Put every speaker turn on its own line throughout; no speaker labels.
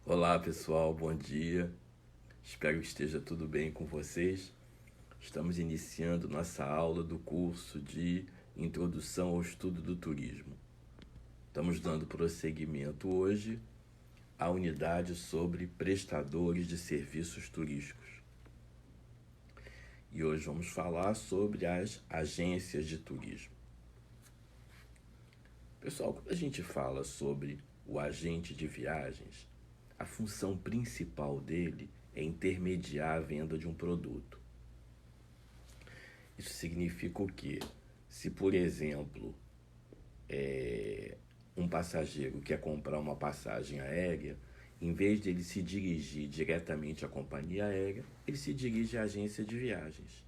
Olá pessoal, bom dia. Espero que esteja tudo bem com vocês. Estamos iniciando nossa aula do curso de Introdução ao Estudo do Turismo. Estamos dando prosseguimento hoje à unidade sobre prestadores de serviços turísticos. E hoje vamos falar sobre as agências de turismo. Pessoal, quando a gente fala sobre o agente de viagens, a função principal dele é intermediar a venda de um produto. Isso significa o quê? Se, por exemplo, um passageiro quer comprar uma passagem aérea, em vez de ele se dirigir diretamente à companhia aérea, ele se dirige à agência de viagens.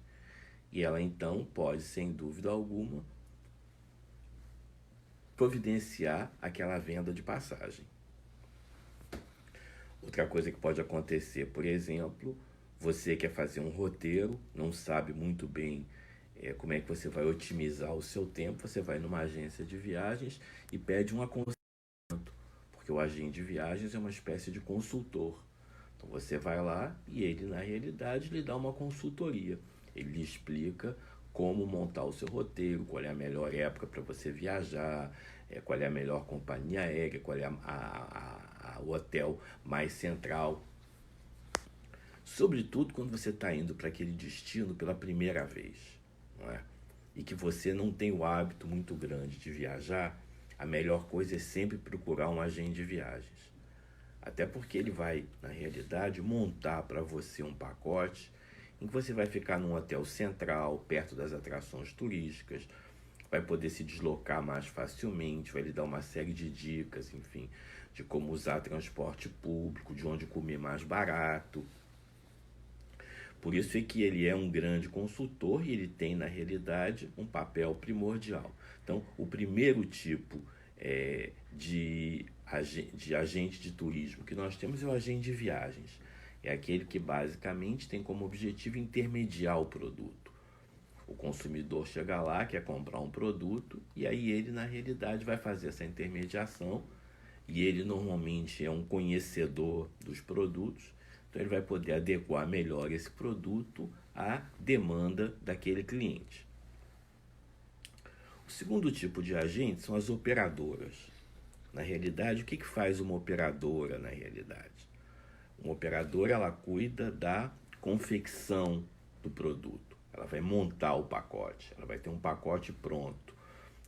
E ela então pode, sem dúvida alguma, providenciar aquela venda de passagem. Outra coisa que pode acontecer, por exemplo, você quer fazer um roteiro, não sabe muito bem como é que você vai otimizar o seu tempo, você vai numa agência de viagens e pede um aconselhamento, porque o agente de viagens é uma espécie de consultor. Então você vai lá e ele, na realidade, lhe dá uma consultoria. Ele lhe explica como montar o seu roteiro, qual é a melhor época para você viajar, qual é a melhor companhia aérea, qual é o hotel mais central. Sobretudo quando você está indo para aquele destino pela primeira vez, não é? E que você não tem o hábito muito grande de viajar, a melhor coisa é sempre procurar um agente de viagens. Até porque ele vai, na realidade, montar para você um pacote em que você vai ficar num hotel central, perto das atrações turísticas, vai poder se deslocar mais facilmente, vai lhe dar uma série de dicas, enfim, de como usar transporte público, de onde comer mais barato. Por isso é que ele é um grande consultor e ele tem, na realidade, um papel primordial. Então, o primeiro tipo de agente de turismo que nós temos é o agente de viagens. É aquele que basicamente tem como objetivo intermediar o produto. O consumidor chega lá, quer comprar um produto, e aí ele, na realidade, vai fazer essa intermediação, e ele normalmente é um conhecedor dos produtos, então ele vai poder adequar melhor esse produto à demanda daquele cliente. O segundo tipo de agente são as operadoras. Na realidade, o que faz uma operadora na realidade? Uma operadora, ela cuida da confecção do produto. Ela vai montar o pacote, ela vai ter um pacote pronto.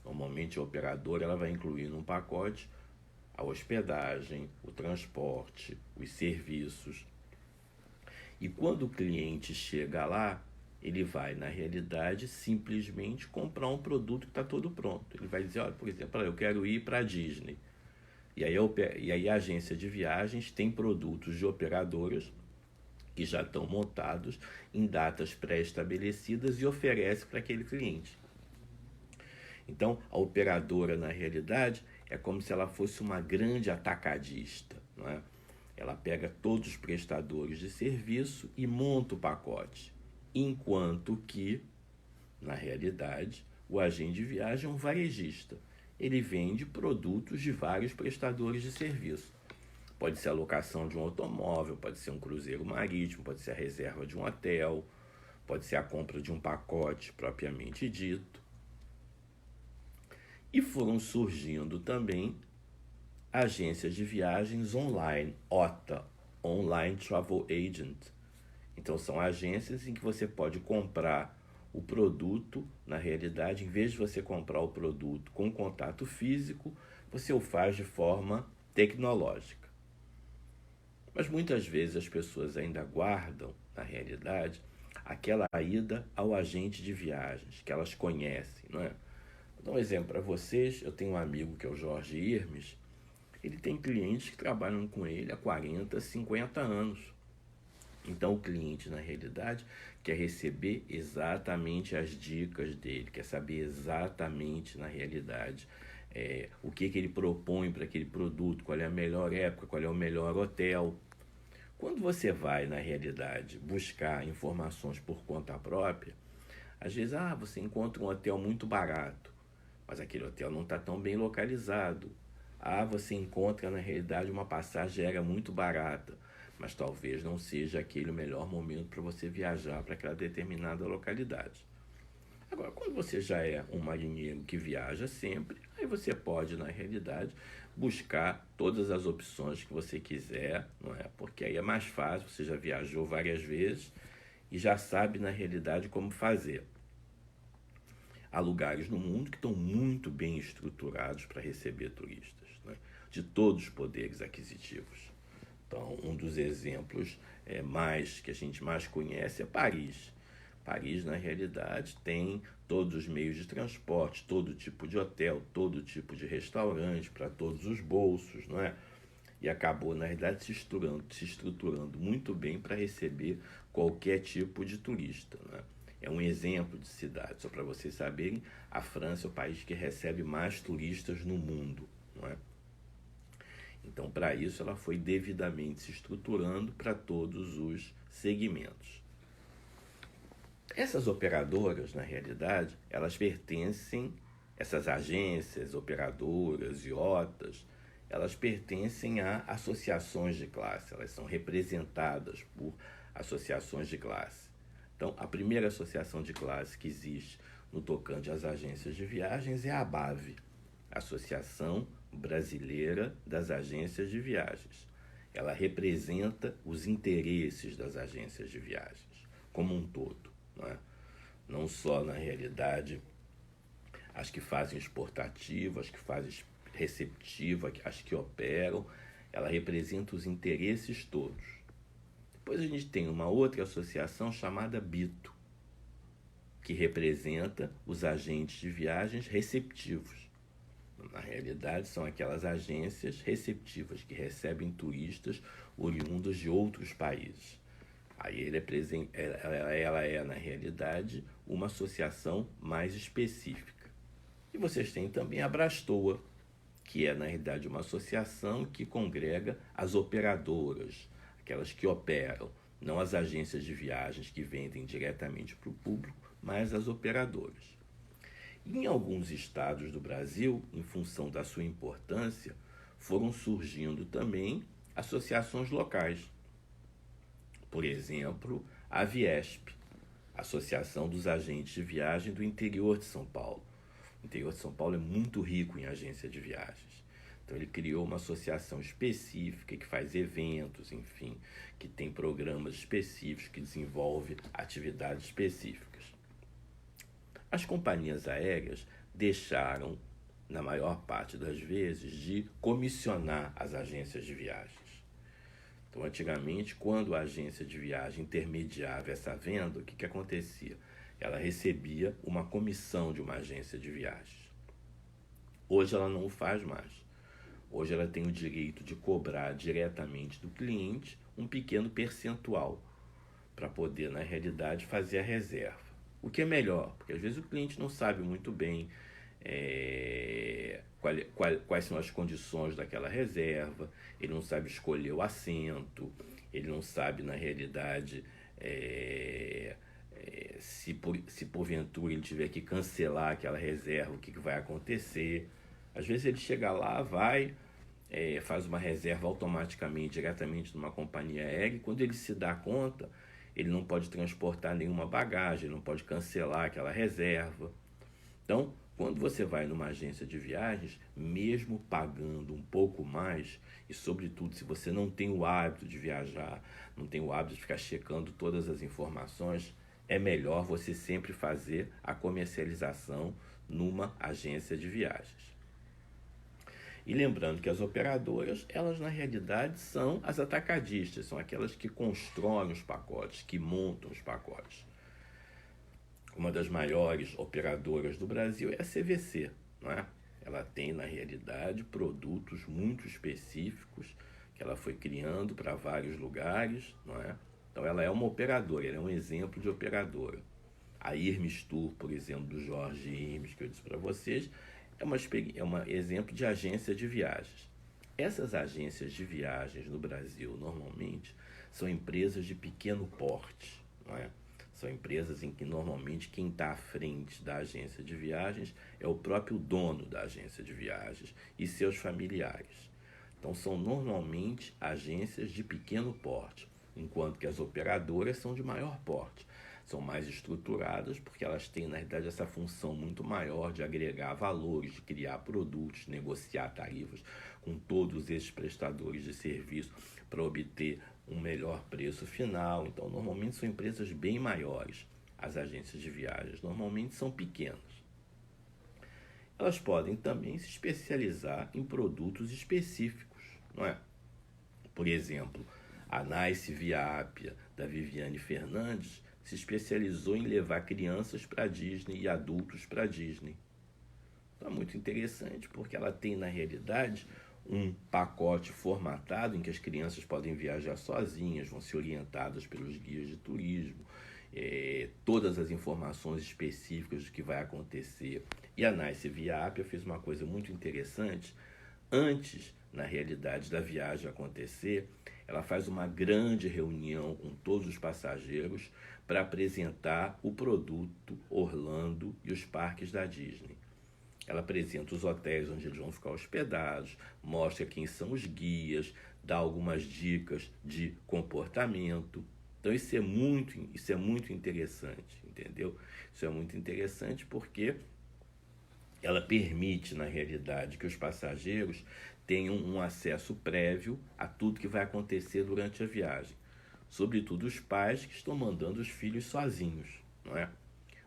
Normalmente a operadora ela vai incluir num pacote a hospedagem, o transporte, os serviços. E quando o cliente chega lá, ele vai, na realidade, simplesmente comprar um produto que está todo pronto. Ele vai dizer, olha, por exemplo, eu quero ir para a Disney. E aí a agência de viagens tem produtos de operadoras que já estão montados em datas pré-estabelecidas e oferece para aquele cliente. Então, a operadora, na realidade, é como se ela fosse uma grande atacadista, não é? Ela pega todos os prestadores de serviço e monta o pacote, enquanto que, na realidade, o agente de viagem é um varejista. Ele vende produtos de vários prestadores de serviço. Pode ser a locação de um automóvel, pode ser um cruzeiro marítimo, pode ser a reserva de um hotel, pode ser a compra de um pacote propriamente dito. E foram surgindo também agências de viagens online, OTA, Online Travel Agent. Então são agências em que você pode comprar o produto, na realidade, em vez de você comprar o produto com contato físico, você o faz de forma tecnológica. Mas muitas vezes as pessoas ainda guardam, na realidade, aquela ida ao agente de viagens, que elas conhecem, não é? Vou dar um exemplo para vocês. Eu tenho um amigo que é o Jorge Irmes. Ele tem clientes que trabalham com ele há 40, 50 anos. Então o cliente, na realidade, quer receber exatamente as dicas dele, quer saber exatamente, na realidade, o que ele propõe para aquele produto, qual é a melhor época, qual é o melhor hotel. Quando você vai, na realidade, buscar informações por conta própria, às vezes você encontra um hotel muito barato, mas aquele hotel não está tão bem localizado. Você encontra na realidade uma passagem aérea muito barata, mas talvez não seja aquele o melhor momento para você viajar para aquela determinada localidade. Agora, quando você já é um marinheiro que viaja sempre, aí você pode, na realidade, buscar todas as opções que você quiser, não é? Porque aí é mais fácil, você já viajou várias vezes e já sabe, na realidade, como fazer. Há lugares no mundo que estão muito bem estruturados para receber turistas, né? De todos os poderes aquisitivos. Então, um dos exemplos que a gente mais conhece é Paris. Paris, na realidade, tem todos os meios de transporte, todo tipo de hotel, todo tipo de restaurante para todos os bolsos, não é? E acabou, na realidade, se estruturando muito bem para receber qualquer tipo de turista, né? É um exemplo de cidade, só para vocês saberem, a França é o país que recebe mais turistas no mundo, não é? Então, para isso, ela foi devidamente se estruturando para todos os segmentos. Essas operadoras, na realidade, elas pertencem, essas agências, operadoras, IOTAs, elas pertencem a associações de classe, elas são representadas por associações de classe. Então, a primeira associação de classe que existe no tocante às agências de viagens é a ABAV, Associação Brasileira das Agências de Viagens. Ela representa os interesses das agências de viagens, como um todo. Não é? Não só, na realidade, as que fazem exportativa, as que fazem receptiva, as que operam, ela representa os interesses todos. Depois a gente tem uma outra associação chamada BITO, que representa os agentes de viagens receptivos. Na realidade, são aquelas agências receptivas que recebem turistas oriundos de outros países. Aí ela é, na realidade, uma associação mais específica. E vocês têm também a Brastoa, que é, na realidade, uma associação que congrega as operadoras, aquelas que operam, não as agências de viagens que vendem diretamente para o público, mas as operadoras. Em alguns estados do Brasil, em função da sua importância, foram surgindo também associações locais. Por exemplo, a Viesp, Associação dos Agentes de Viagem do Interior de São Paulo. O interior de São Paulo é muito rico em agência de viagens. Então ele criou uma associação específica que faz eventos, enfim, que tem programas específicos, que desenvolve atividades específicas. As companhias aéreas deixaram, na maior parte das vezes, de comissionar as agências de viagens. Então, antigamente, quando a agência de viagem intermediava essa venda, o que acontecia? Ela recebia uma comissão de uma agência de viagens. Hoje ela não o faz mais. Hoje ela tem o direito de cobrar diretamente do cliente um pequeno percentual para poder, na realidade, fazer a reserva. O que é melhor, porque às vezes o cliente não sabe muito bem quais são as condições daquela reserva, ele não sabe escolher o assento, ele não sabe, na realidade, se porventura ele tiver que cancelar aquela reserva, o que vai acontecer. Às vezes ele chega lá, faz uma reserva automaticamente, diretamente numa companhia aérea, e quando ele se dá conta, ele não pode transportar nenhuma bagagem, não pode cancelar aquela reserva. Então, quando você vai numa agência de viagens, mesmo pagando um pouco mais, e sobretudo se você não tem o hábito de viajar, não tem o hábito de ficar checando todas as informações, é melhor você sempre fazer a comercialização numa agência de viagens. E lembrando que as operadoras, elas na realidade são as atacadistas, são aquelas que constroem os pacotes, que montam os pacotes. Uma das maiores operadoras do Brasil é a CVC, não é? Ela tem na realidade produtos muito específicos que ela foi criando para vários lugares, não é? Então ela é uma operadora, ela é um exemplo de operadora. A Irmes Tour, por exemplo, do Jorge Irmes, que eu disse para vocês, é um exemplo de agência de viagens. Essas agências de viagens no Brasil, normalmente, são empresas de pequeno porte, não é? São empresas em que normalmente quem está à frente da agência de viagens é o próprio dono da agência de viagens e seus familiares. Então são normalmente agências de pequeno porte, enquanto que as operadoras são de maior porte. São mais estruturadas porque elas têm, na realidade, essa função muito maior de agregar valores, de criar produtos, negociar tarifas com todos esses prestadores de serviço para obter um melhor preço final. Então, normalmente são empresas bem maiores. As agências de viagens normalmente são pequenas. Elas podem também se especializar em produtos específicos, não é? Por exemplo, a Nice Via Appia, da Viviane Fernandes, se especializou em levar crianças para a Disney e adultos para a Disney. Então é muito interessante porque ela tem, na realidade, um pacote formatado em que as crianças podem viajar sozinhas, vão ser orientadas pelos guias de turismo, todas as informações específicas do que vai acontecer. E a Nice Via Appia fez uma coisa muito interessante. Antes, na realidade, da viagem acontecer, ela faz uma grande reunião com todos os passageiros para apresentar o produto Orlando e os parques da Disney. Ela apresenta os hotéis onde eles vão ficar hospedados, mostra quem são os guias, dá algumas dicas de comportamento. Então isso é muito interessante, entendeu? Isso é muito interessante porque ela permite, na realidade, que os passageiros tenham um acesso prévio a tudo que vai acontecer durante a viagem. Sobretudo os pais que estão mandando os filhos sozinhos, não é?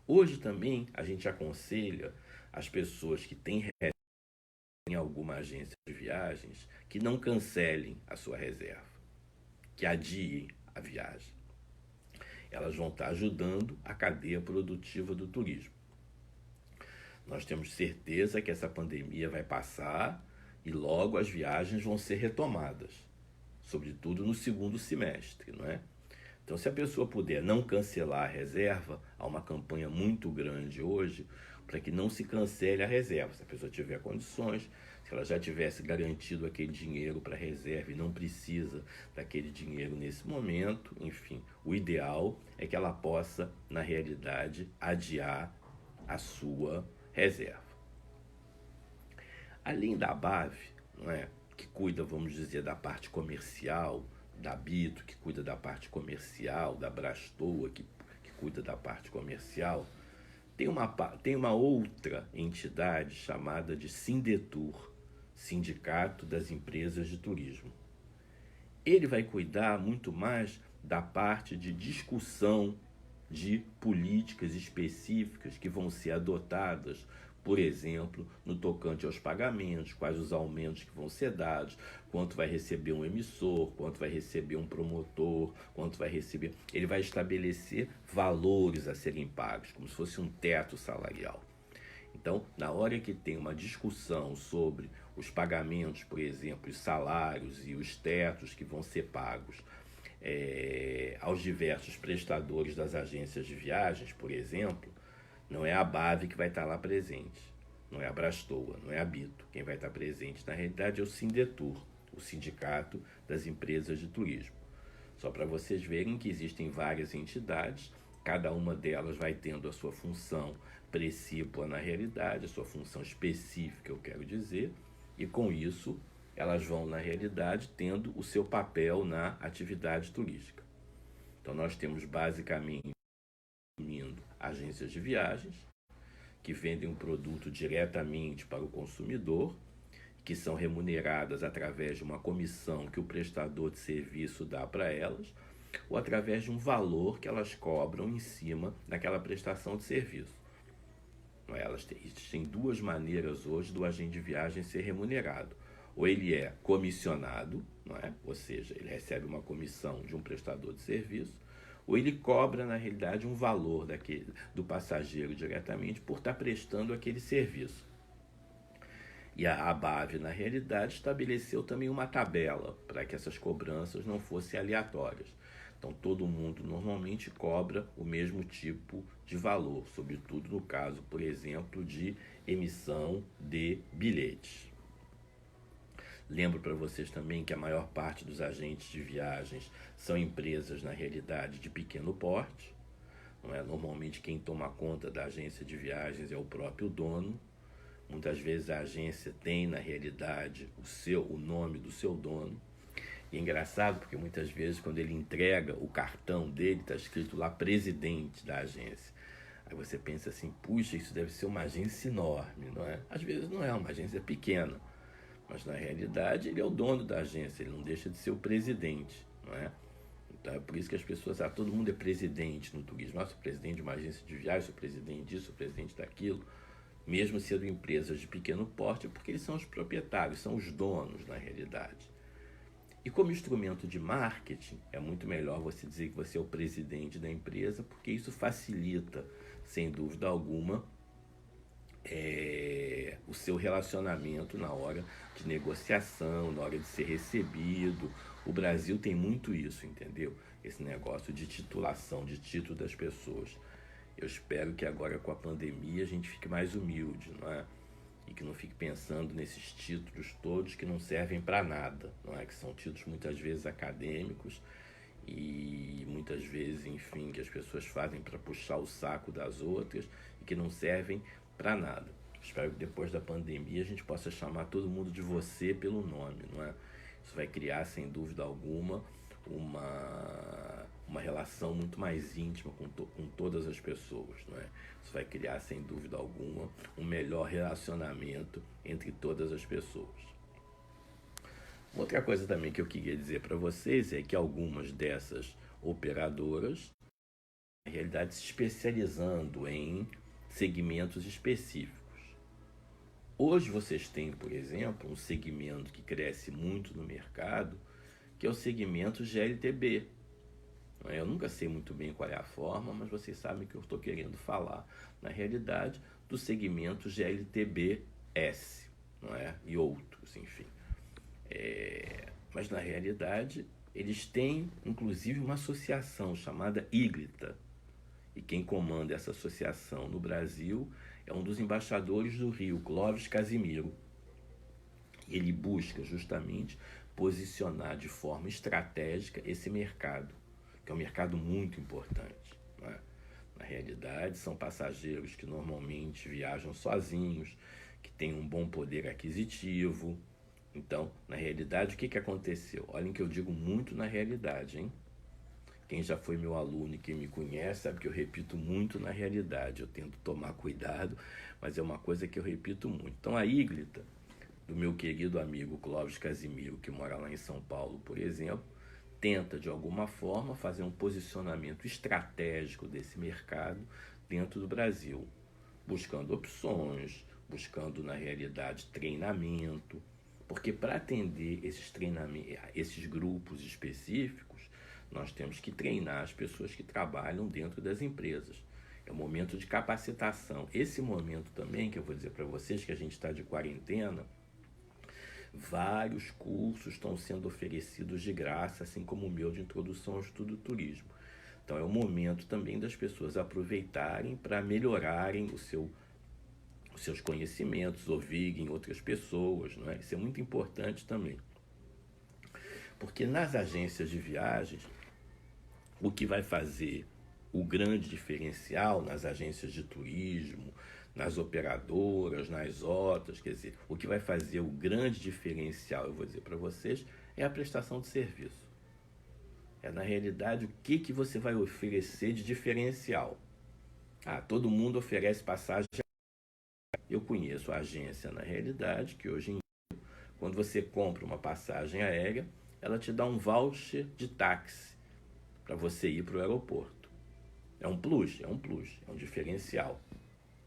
Hoje também a gente aconselha as pessoas que têm reserva em alguma agência de viagens que não cancelem a sua reserva, que adiem a viagem. Elas vão estar ajudando a cadeia produtiva do turismo. Nós temos certeza que essa pandemia vai passar e logo as viagens vão ser retomadas, sobretudo no segundo semestre, não é? Então, se a pessoa puder não cancelar a reserva, há uma campanha muito grande hoje para que não se cancele a reserva. Se a pessoa tiver condições, se ela já tivesse garantido aquele dinheiro para a reserva e não precisa daquele dinheiro nesse momento, enfim, o ideal é que ela possa, na realidade, adiar a sua reserva. Além da BAV, não é, que cuida, vamos dizer, da parte comercial, da Bito, que cuida da parte comercial, da Brastoa, que cuida da parte comercial, tem uma outra entidade chamada de Sindetur, Sindicato das Empresas de Turismo. Ele vai cuidar muito mais da parte de discussão de políticas específicas que vão ser adotadas, por exemplo, no tocante aos pagamentos, quais os aumentos que vão ser dados, quanto vai receber um emissor, quanto vai receber um promotor, quanto vai receber... Ele vai estabelecer valores a serem pagos, como se fosse um teto salarial. Então, na hora que tem uma discussão sobre os pagamentos, por exemplo, os salários e os tetos que vão ser pagos aos diversos prestadores das agências de viagens, por exemplo, não é a BAV que vai estar lá presente, não é a Brastoa, não é a Bito. Quem vai estar presente, na realidade, é o Sindetur, o Sindicato das Empresas de Turismo. Só para vocês verem que existem várias entidades, cada uma delas vai tendo a sua função precípua na realidade, a sua função específica, eu quero dizer, e com isso elas vão, na realidade, tendo o seu papel na atividade turística. Então nós temos basicamente agências de viagens que vendem um produto diretamente para o consumidor, que são remuneradas através de uma comissão que o prestador de serviço dá para elas, ou através de um valor que elas cobram em cima daquela prestação de serviço. Existem duas maneiras hoje do agente de viagem ser remunerado. Ou ele é comissionado, não é? Ou seja, ele recebe uma comissão de um prestador de serviço, ou ele cobra, na realidade, um valor do passageiro diretamente por estar prestando aquele serviço. E a ABAV, na realidade, estabeleceu também uma tabela para que essas cobranças não fossem aleatórias. Então, todo mundo normalmente cobra o mesmo tipo de valor, sobretudo no caso, por exemplo, de emissão de bilhetes. Lembro para vocês também que a maior parte dos agentes de viagens são empresas, na realidade, de pequeno porte. não é? Normalmente quem toma conta da agência de viagens é o próprio dono. Muitas vezes a agência tem, na realidade, o nome do seu dono. E é engraçado porque muitas vezes quando ele entrega o cartão dele, está escrito lá presidente da agência. Aí você pensa assim, puxa, isso deve ser uma agência enorme, não é? Às vezes não é, uma agência pequena. Mas na realidade ele é o dono da agência, ele não deixa de ser o presidente, não é? Então é por isso que as pessoas, todo mundo é presidente no turismo. Sou presidente de uma agência de viagem, sou presidente disso, sou presidente daquilo. Mesmo sendo empresas de pequeno porte, é porque eles são os proprietários, são os donos na realidade. E como instrumento de marketing, é muito melhor você dizer que você é o presidente da empresa, porque isso facilita, sem dúvida alguma, o seu relacionamento na hora de negociação, na hora de ser recebido. O Brasil tem muito isso, entendeu? Esse negócio de titulação, de título das pessoas. Eu espero que agora com a pandemia a gente fique mais humilde, não é? E que não fique pensando nesses títulos todos que não servem para nada, não é? Que são títulos muitas vezes acadêmicos e muitas vezes, enfim, que as pessoas fazem para puxar o saco das outras e que não servem para nada. Espero que depois da pandemia a gente possa chamar todo mundo de você pelo nome, não é? Isso vai criar, sem dúvida alguma, uma relação muito mais íntima com todas as pessoas, não é? Isso vai criar, sem dúvida alguma, um melhor relacionamento entre todas as pessoas. Outra coisa também que eu queria dizer para vocês é que algumas dessas operadoras, na realidade, se especializando em segmentos específicos. Hoje vocês têm, por exemplo, um segmento que cresce muito no mercado, que é o segmento GLTB. Eu nunca sei muito bem qual é a forma, mas vocês sabem que eu estou querendo falar, na realidade, do segmento GLTB-S, não é? E outros, enfim. Mas, na realidade, eles têm, inclusive, uma associação chamada IGLITA. E quem comanda essa associação no Brasil é um dos embaixadores do Rio, Clóvis Casimiro. Ele busca justamente posicionar de forma estratégica esse mercado, que é um mercado muito importante, né? Na realidade, são passageiros que normalmente viajam sozinhos, que têm um bom poder aquisitivo. Então, na realidade, o que aconteceu? Olhem que eu digo muito na realidade, hein? Quem já foi meu aluno e quem me conhece sabe que eu repito muito na realidade. Eu tento tomar cuidado, mas é uma coisa que eu repito muito. Então, a IGLITA, do meu querido amigo Clóvis Casimiro, que mora lá em São Paulo, por exemplo, tenta, de alguma forma, fazer um posicionamento estratégico desse mercado dentro do Brasil, buscando opções, buscando, na realidade, treinamento, porque para atender esses grupos específicos, nós temos que treinar as pessoas que trabalham dentro das empresas. É um momento de capacitação. Esse momento também, que eu vou dizer para vocês, que a gente está de quarentena, vários cursos estão sendo oferecidos de graça, assim como o meu de introdução ao estudo do turismo. Então é o momento também das pessoas aproveitarem para melhorarem os seus conhecimentos, ouvirem outras pessoas, não é? Isso é muito importante também. Porque nas agências de viagens, o que vai fazer o grande diferencial nas agências de turismo, nas operadoras, nas OTAs, quer dizer, o que vai fazer o grande diferencial, eu vou dizer para vocês, é a prestação de serviço. É, na realidade, o que você vai oferecer de diferencial. Todo mundo oferece passagem. Eu conheço a agência, na realidade, que hoje em dia, quando você compra uma passagem aérea, ela te dá um voucher de táxi para você ir para o aeroporto. É um plus, é um diferencial.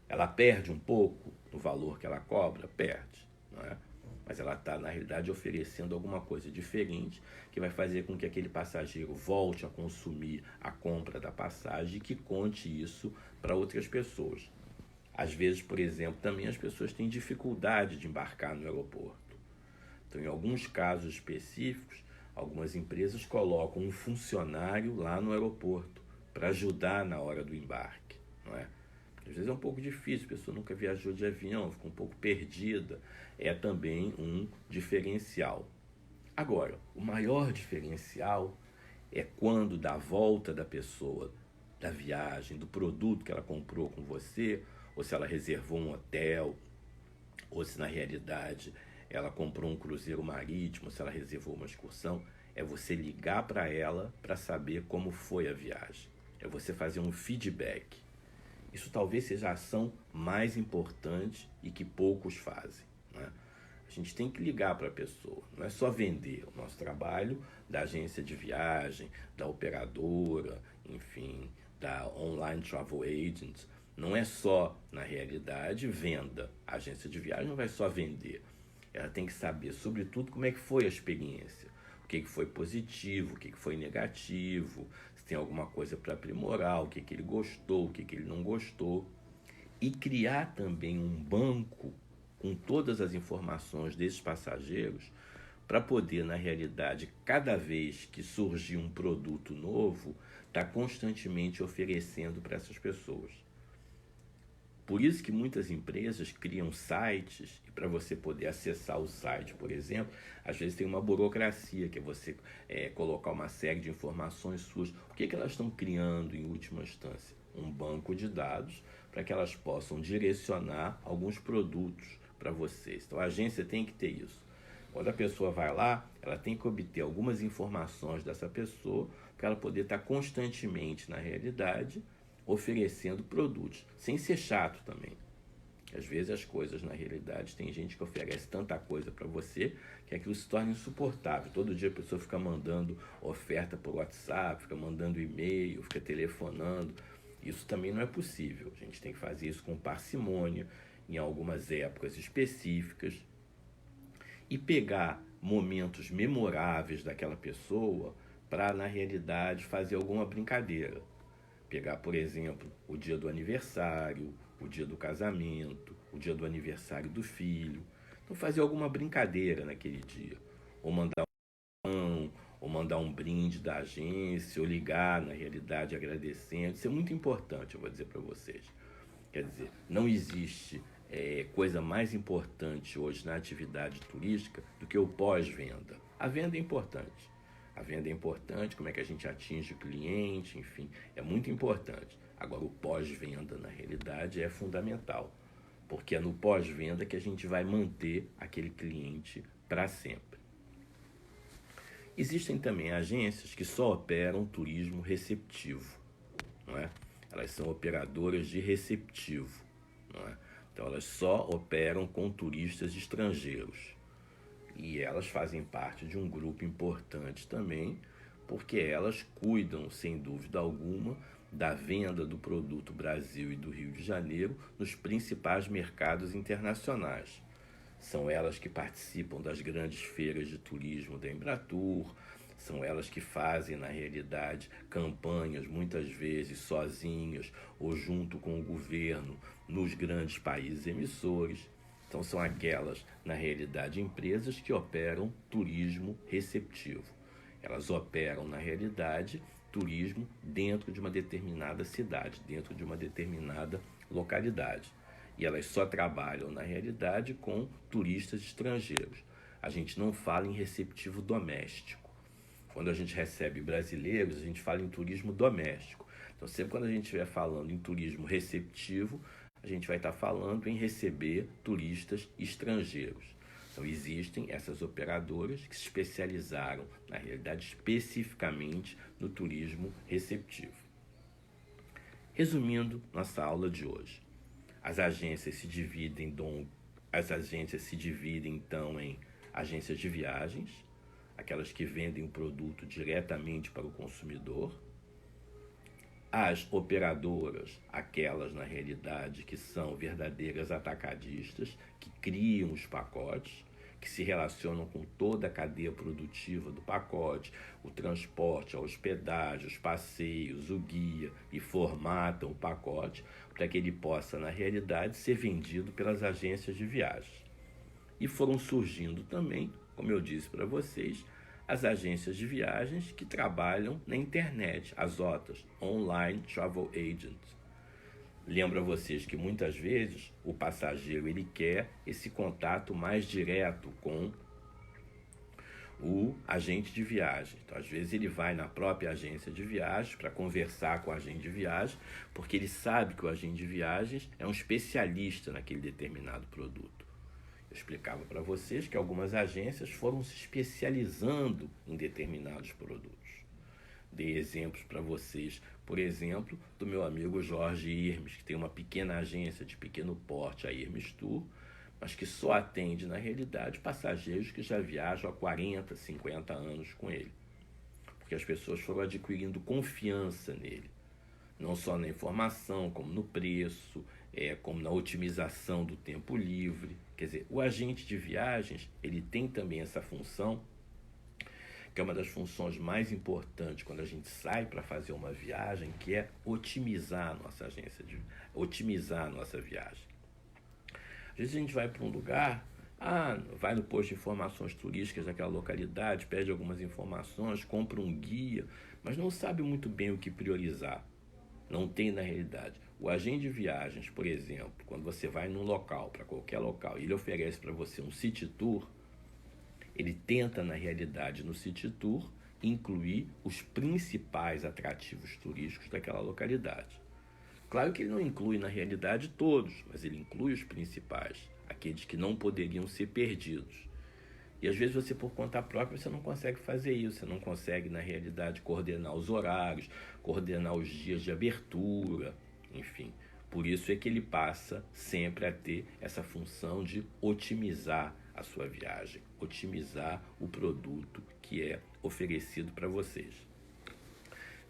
Ela perde um pouco no valor que ela cobra? Perde, não é? Mas ela está, na realidade, oferecendo alguma coisa diferente que vai fazer com que aquele passageiro volte a consumir a compra da passagem e que conte isso para outras pessoas. Às vezes, por exemplo, também as pessoas têm dificuldade de embarcar no aeroporto. Então, em alguns casos específicos, algumas empresas colocam um funcionário lá no aeroporto para ajudar na hora do embarque, não é? Às vezes é um pouco difícil, a pessoa nunca viajou de avião, fica um pouco perdida. É também um diferencial. Agora, o maior diferencial é quando da volta da pessoa da viagem, do produto que ela comprou com você, ou se ela reservou um hotel, ou se na realidade ela comprou um cruzeiro marítimo, se ela reservou uma excursão, é você ligar para ela para saber como foi a viagem. É você fazer um feedback. Isso talvez seja a ação mais importante e que poucos fazem, né? A gente tem que ligar para a pessoa, não é só vender. O nosso trabalho da agência de viagem, da operadora, enfim, da online travel agent, não é só, na realidade, venda. A agência de viagem não vai só vender. Ela tem que saber, sobretudo, como é que foi a experiência. O que foi positivo, o que foi negativo, se tem alguma coisa para aprimorar, o que ele gostou, o que ele não gostou. E criar também um banco com todas as informações desses passageiros para poder, na realidade, cada vez que surgir um produto novo, estar constantemente oferecendo para essas pessoas. Por isso que muitas empresas criam sites, e para você poder acessar o site, por exemplo, às vezes tem uma burocracia, que é você colocar uma série de informações suas. O que elas estão criando em última instância? Um banco de dados para que elas possam direcionar alguns produtos para vocês. Então a agência tem que ter isso. Quando a pessoa vai lá, ela tem que obter algumas informações dessa pessoa para ela poder estar constantemente, na realidade, oferecendo produtos, sem ser chato também. Às vezes as coisas, na realidade, tem gente que oferece tanta coisa para você que aquilo se torna insuportável. Todo dia a pessoa fica mandando oferta por WhatsApp, fica mandando e-mail, fica telefonando. Isso também não é possível. A gente tem que fazer isso com parcimônia, em algumas épocas específicas, e pegar momentos memoráveis daquela pessoa para, na realidade, fazer alguma brincadeira. Pegar, por exemplo, o dia do aniversário, o dia do casamento, o dia do aniversário do filho. Então fazer alguma brincadeira naquele dia. Ou mandar um brinde da agência, ou ligar, na realidade, agradecendo. Isso é muito importante, eu vou dizer para vocês. Quer dizer, não existe coisa mais importante hoje na atividade turística do que o pós-venda. A venda é importante. A venda é importante, como é que a gente atinge o cliente, enfim, é muito importante. Agora, o pós-venda, na realidade, é fundamental, porque é no pós-venda que a gente vai manter aquele cliente para sempre. Existem também agências que só operam turismo receptivo, não é? Elas são operadoras de receptivo, não é? Então, elas só operam com turistas estrangeiros. E elas fazem parte de um grupo importante também, porque elas cuidam, sem dúvida alguma, da venda do produto Brasil e do Rio de Janeiro nos principais mercados internacionais. São elas que participam das grandes feiras de turismo da Embratur, são elas que fazem, na realidade, campanhas, muitas vezes sozinhas ou junto com o governo, nos grandes países emissores. Então são aquelas, na realidade, empresas que operam turismo receptivo. Elas operam, na realidade, turismo dentro de uma determinada cidade, dentro de uma determinada localidade. E elas só trabalham, na realidade, com turistas estrangeiros. A gente não fala em receptivo doméstico. Quando a gente recebe brasileiros, a gente fala em turismo doméstico. Então, sempre quando a gente estiver falando em turismo receptivo, a gente vai estar falando em receber turistas estrangeiros. Então, existem essas operadoras que se especializaram, na realidade, especificamente no turismo receptivo. Resumindo nossa aula de hoje, as agências se dividem, então, em agências de viagens, aquelas que vendem o produto diretamente para o consumidor, as operadoras, aquelas, na realidade, que são verdadeiras atacadistas, que criam os pacotes, que se relacionam com toda a cadeia produtiva do pacote, o transporte, a hospedagem, os passeios, o guia, e formatam o pacote para que ele possa, na realidade, ser vendido pelas agências de viagens. E foram surgindo também, como eu disse para vocês, as agências de viagens que trabalham na internet, as OTAs, Online Travel Agents. Lembro a vocês que muitas vezes o passageiro ele quer esse contato mais direto com o agente de viagem. Então, às vezes ele vai na própria agência de viagens para conversar com o agente de viagem, porque ele sabe que o agente de viagens é um especialista naquele determinado produto. Eu explicava para vocês que algumas agências foram se especializando em determinados produtos. Dei exemplos para vocês, por exemplo, do meu amigo Jorge Irmes, que tem uma pequena agência de pequeno porte, a Irmes Tour, mas que só atende, na realidade, passageiros que já viajam há 40, 50 anos com ele. Porque as pessoas foram adquirindo confiança nele, não só na informação, como no preço, como na otimização do tempo livre. Quer dizer, o agente de viagens, ele tem também essa função, que é uma das funções mais importantes quando a gente sai para fazer uma viagem, que é otimizar a nossa otimizar a nossa viagem. Às vezes a gente vai para um lugar, vai no posto de informações turísticas daquela localidade, pede algumas informações, compra um guia, mas não sabe muito bem o que priorizar. Não tem na realidade. O agente de viagens, por exemplo, quando você vai num local, para qualquer local, e ele oferece para você um city tour, ele tenta, na realidade, no City Tour, incluir os principais atrativos turísticos daquela localidade. Claro que ele não inclui, na realidade, todos, mas ele inclui os principais, aqueles que não poderiam ser perdidos. E às vezes você, por conta própria, você não consegue fazer isso, você não consegue, na realidade, coordenar os horários, coordenar os dias de abertura, enfim. Por isso é que ele passa sempre a ter essa função de otimizar a sua viagem, otimizar o produto que é oferecido para vocês.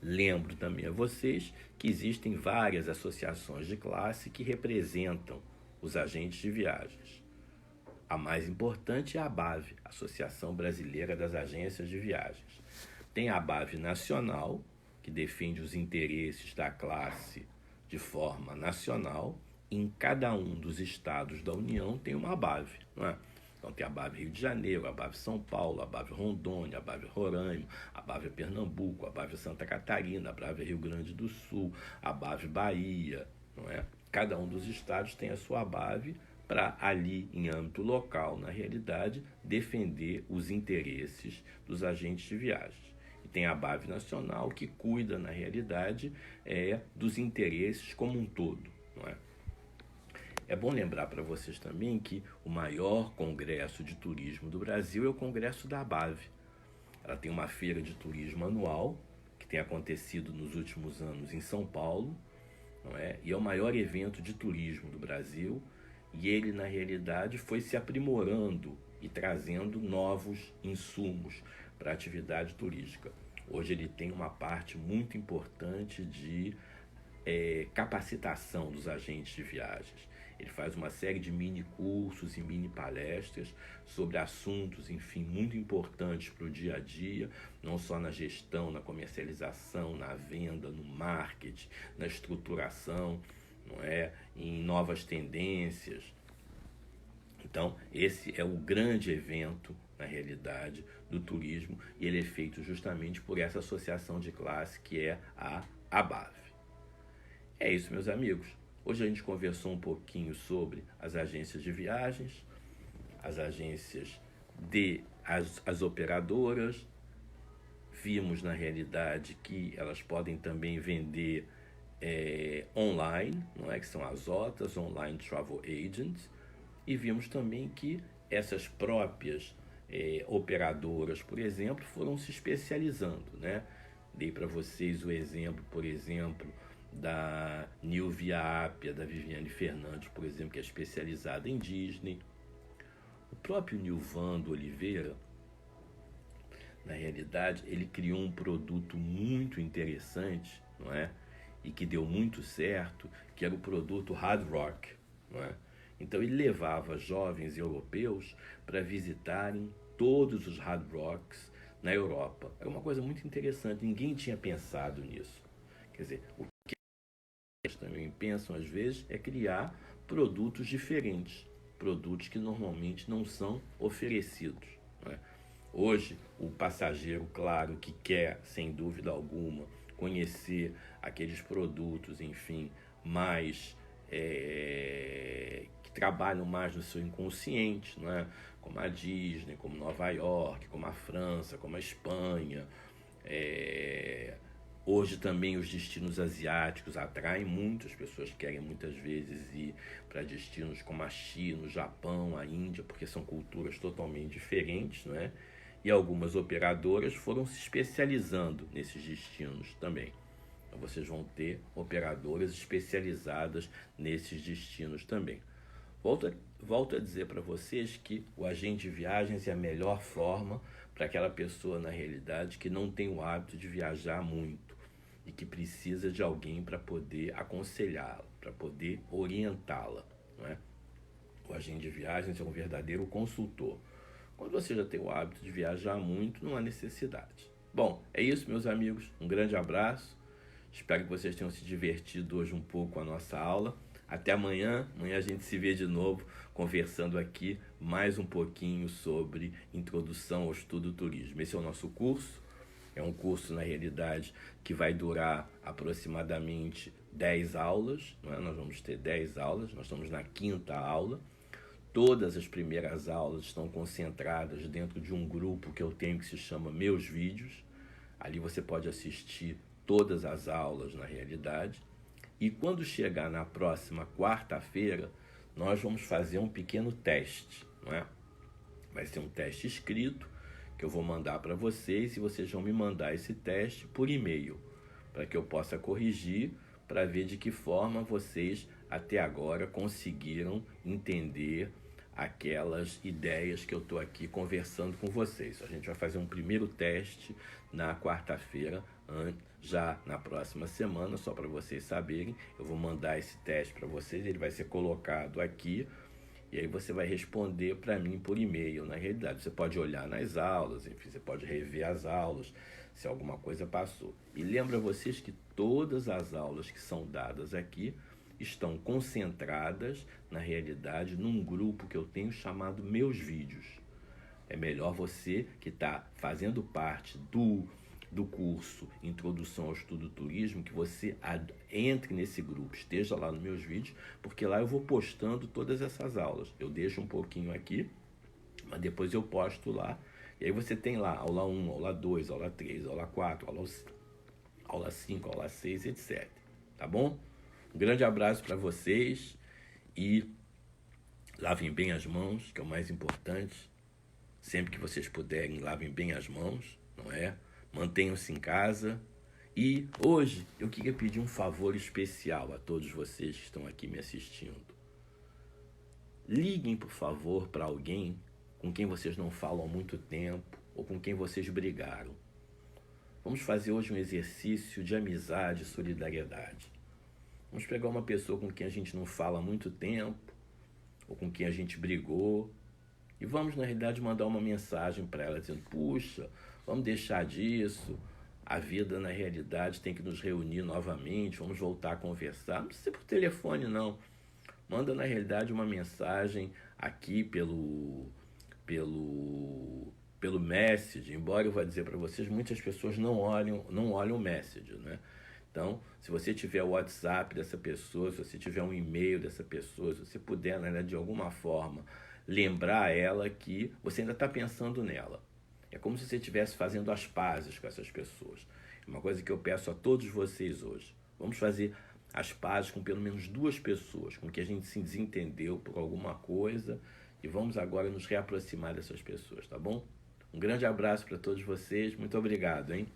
Lembro também a vocês que existem várias associações de classe que representam os agentes de viagens. A mais importante é a ABAV, Associação Brasileira das Agências de Viagens. Tem a ABAV Nacional, que defende os interesses da classe de forma nacional. Em cada um dos estados da União tem uma ABAV, não é? Então tem a ABAV Rio de Janeiro, a ABAV São Paulo, a ABAV Rondônia, a ABAV Roraima, a ABAV Pernambuco, a ABAV Santa Catarina, a ABAV Rio Grande do Sul, a ABAV Bahia, não é? Cada um dos estados tem a sua ABAV para ali, em âmbito local, na realidade, defender os interesses dos agentes de viagens. E tem a ABAV Nacional, que cuida, na realidade, dos interesses como um todo, não é? É bom lembrar para vocês também que o maior congresso de turismo do Brasil é o Congresso da ABAV. Ela tem uma feira de turismo anual, que tem acontecido nos últimos anos em São Paulo, não é? E é o maior evento de turismo do Brasil, e ele, na realidade, foi se aprimorando e trazendo novos insumos para a atividade turística. Hoje ele tem uma parte muito importante de capacitação dos agentes de viagens. Ele faz uma série de mini cursos e mini palestras sobre assuntos, enfim, muito importantes para o dia a dia, não só na gestão, na comercialização, na venda, no marketing, na estruturação, não é? Em novas tendências. Então, esse é o grande evento, na realidade, do turismo, e ele é feito justamente por essa associação de classe que é a ABAV. É isso, meus amigos. Hoje a gente conversou um pouquinho sobre as agências de viagens, as agências as operadoras. Vimos, na realidade, que elas podem também vender online, não é? Que são as OTAs, Online Travel Agents. E vimos também que essas próprias operadoras, por exemplo, foram se especializando, né? Dei para vocês o exemplo, por exemplo, da New Via Appia, da Viviane Fernandes, por exemplo, que é especializada em Disney. O próprio Nilvando Oliveira, na realidade, ele criou um produto muito interessante, não é? E que deu muito certo, que era o produto Hard Rock, não é? Então ele levava jovens europeus para visitarem todos os Hard Rocks na Europa. É uma coisa muito interessante, ninguém tinha pensado nisso. Quer dizer, o que eles também pensam às vezes é criar produtos diferentes, produtos que normalmente não são oferecidos, não é? Hoje, o passageiro, claro, que quer, sem dúvida alguma, conhecer aqueles produtos, enfim, mais que trabalham mais no seu inconsciente, não é? Como a Disney, como Nova York, como a França, como a Espanha. Hoje também os destinos asiáticos atraem muito, as pessoas querem muitas vezes ir para destinos como a China, o Japão, a Índia, porque são culturas totalmente diferentes, não é? E algumas operadoras foram se especializando nesses destinos também. Então vocês vão ter operadoras especializadas nesses destinos também. Volto a dizer para vocês que o agente de viagens é a melhor forma para aquela pessoa, na realidade, que não tem o hábito de viajar muito e que precisa de alguém para poder aconselhá-la, para poder orientá-la, não é? O agente de viagens é um verdadeiro consultor. Quando você já tem o hábito de viajar muito, não há necessidade. Bom, é isso, meus amigos. Um grande abraço. Espero que vocês tenham se divertido hoje um pouco com a nossa aula. Até amanhã. Amanhã a gente se vê de novo conversando aqui mais um pouquinho sobre introdução ao estudo do turismo. Esse é o nosso curso. É um curso, na realidade, que vai durar aproximadamente 10 aulas. Não é? Nós vamos ter 10 aulas. Nós estamos na 5ª aula. Todas as primeiras aulas estão concentradas dentro de um grupo que eu tenho que se chama Meus Vídeos. Ali você pode assistir todas as aulas, na realidade. E quando chegar na próxima quarta-feira, nós vamos fazer um pequeno teste, não é? Vai ser um teste escrito que eu vou mandar para vocês e vocês vão me mandar esse teste por e-mail, para que eu possa corrigir, para ver de que forma vocês até agora conseguiram entender aquelas ideias que eu estou aqui conversando com vocês. A gente vai fazer um primeiro teste na quarta-feira, já na próxima semana, só para vocês saberem. Eu vou mandar esse teste para vocês, ele vai ser colocado aqui, e aí você vai responder para mim por e-mail. Na realidade, você pode olhar nas aulas, enfim, você pode rever as aulas, se alguma coisa passou. E lembra vocês que todas as aulas que são dadas aqui estão concentradas, na realidade, num grupo que eu tenho chamado Meus Vídeos. É melhor você que está fazendo parte do curso Introdução ao Estudo do Turismo, que você entre nesse grupo, esteja lá nos Meus Vídeos, porque lá eu vou postando todas essas aulas. Eu deixo um pouquinho aqui, mas depois eu posto lá. E aí você tem lá aula 1, aula 2, aula 3, aula 4, aula 5, aula 6, etc. Tá bom? Um grande abraço para vocês e lavem bem as mãos, que é o mais importante. Sempre que vocês puderem, lavem bem as mãos, não é? Mantenham-se em casa. E hoje eu queria pedir um favor especial a todos vocês que estão aqui me assistindo. Liguem, por favor, para alguém com quem vocês não falam há muito tempo ou com quem vocês brigaram. Vamos fazer hoje um exercício de amizade e solidariedade. Vamos pegar uma pessoa com quem a gente não fala há muito tempo, ou com quem a gente brigou, e vamos, na realidade, mandar uma mensagem para ela dizendo: puxa, vamos deixar disso, a vida, na realidade, tem que nos reunir novamente, vamos voltar a conversar. Não precisa ser por telefone, não. Manda, na realidade, uma mensagem aqui pelo Messenger, embora eu vá dizer para vocês, muitas pessoas não olham o Messenger, né? Então, se você tiver o WhatsApp dessa pessoa, se você tiver um e-mail dessa pessoa, se você puder, né, de alguma forma, lembrar ela que você ainda está pensando nela. É como se você estivesse fazendo as pazes com essas pessoas. É uma coisa que eu peço a todos vocês hoje. Vamos fazer as pazes com pelo menos 2 pessoas, com que a gente se desentendeu por alguma coisa, e vamos agora nos reaproximar dessas pessoas, tá bom? Um grande abraço para todos vocês. Muito obrigado, hein?